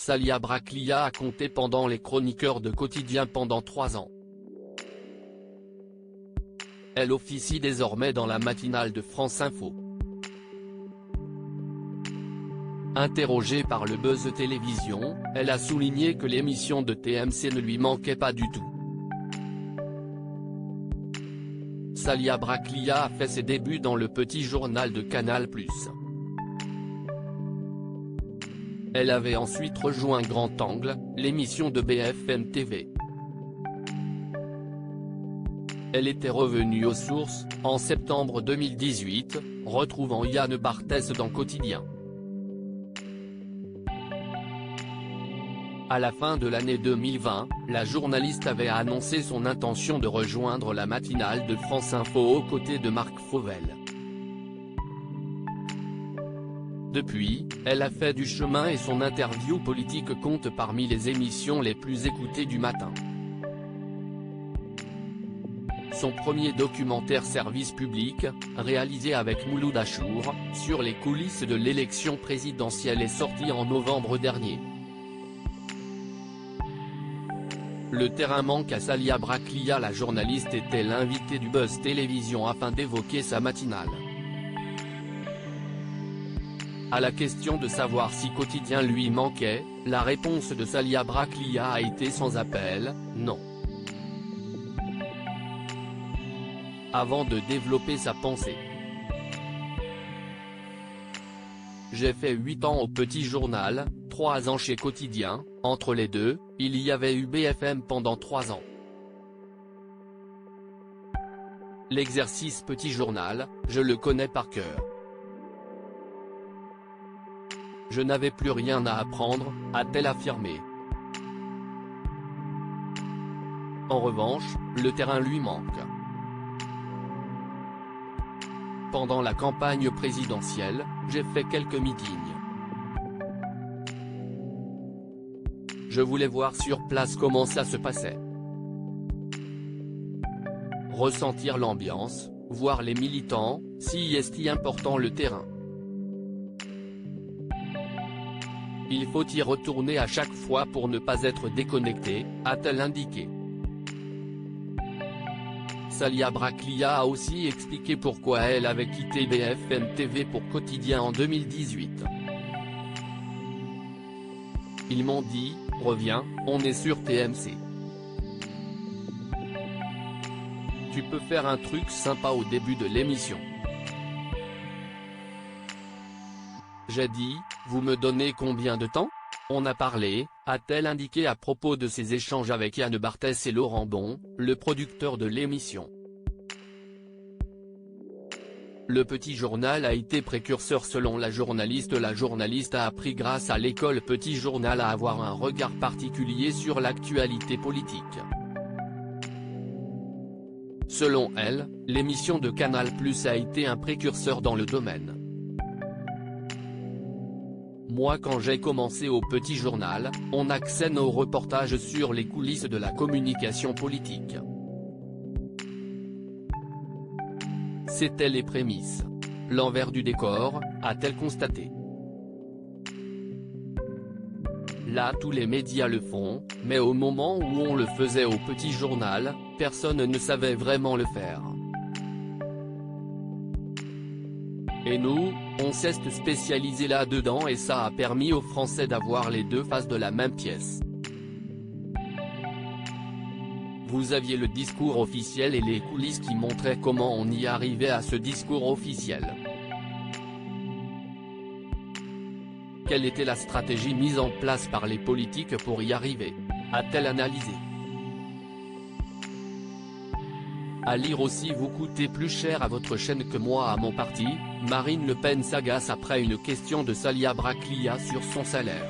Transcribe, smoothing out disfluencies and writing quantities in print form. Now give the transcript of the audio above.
Salia Braclia a compté pendant les chroniqueurs de Quotidien pendant 3 ans. Elle officie désormais dans la matinale de France Info. Interrogée par le Buzz Télévision, elle a souligné que l'émission de TMC ne lui manquait pas du tout. Salia Braclia a fait ses débuts dans le petit journal de Canal+. Elle avait ensuite rejoint Grand Angle, l'émission de BFM TV. Elle était revenue aux sources, en septembre 2018, retrouvant Yann Barthès dans Quotidien. À la fin de l'année 2020, la journaliste avait annoncé son intention de rejoindre la matinale de France Info aux côtés de Marc Fauvel. Depuis, elle a fait du chemin et son interview politique compte parmi les émissions les plus écoutées du matin. Son premier documentaire service public, réalisé avec Mouloud Achour, sur les coulisses de l'élection présidentielle est sorti en novembre dernier. Le terrain manque à Salia Braclia. La journaliste était l'invitée du Buzz Télévision afin d'évoquer sa matinale. À la question de savoir si Quotidien lui manquait, la réponse de Salia Braclia a été sans appel, non. Avant de développer sa pensée. J'ai fait 8 ans au Petit Journal, 3 ans chez Quotidien, entre les deux, il y avait eu BFM pendant 3 ans. L'exercice Petit Journal, je le connais par cœur. Je n'avais plus rien à apprendre, a-t-elle affirmé. En revanche, le terrain lui manque. Pendant la campagne présidentielle, j'ai fait quelques meetings. Je voulais voir sur place comment ça se passait. Ressentir l'ambiance, voir les militants, si est important le terrain. Il faut y retourner à chaque fois pour ne pas être déconnecté, a-t-elle indiqué. Salia Braclia a aussi expliqué pourquoi elle avait quitté BFM TV pour Quotidien en 2018. Ils m'ont dit, reviens, on est sur TMC. Tu peux faire un truc sympa au début de l'émission. J'ai dit, vous me donnez combien de temps? On a parlé, a-t-elle indiqué à propos de ses échanges avec Yann Barthès et Laurent Bon, le producteur de l'émission. Le Petit Journal a été précurseur selon la journaliste. La journaliste a appris grâce à l'école Petit Journal à avoir un regard particulier sur l'actualité politique. Selon elle, l'émission de Canal+ a été un précurseur dans le domaine. Moi quand j'ai commencé au Petit Journal, on axait nos reportages sur les coulisses de la communication politique. C'était les prémices. L'envers du décor, a-t-elle constaté. Là tous les médias le font, mais au moment où on le faisait au Petit Journal, personne ne savait vraiment le faire. Et nous, on s'est spécialisé là-dedans et ça a permis aux Français d'avoir les deux faces de la même pièce. Vous aviez le discours officiel et les coulisses qui montraient comment on y arrivait à ce discours officiel. Quelle était la stratégie mise en place par les politiques pour y arriver, a-t-elle analysé. À lire aussi. Vous coûtez plus cher à votre chaîne que moi à mon parti, Marine Le Pen s'agace après une question de Salia Braclia sur son salaire.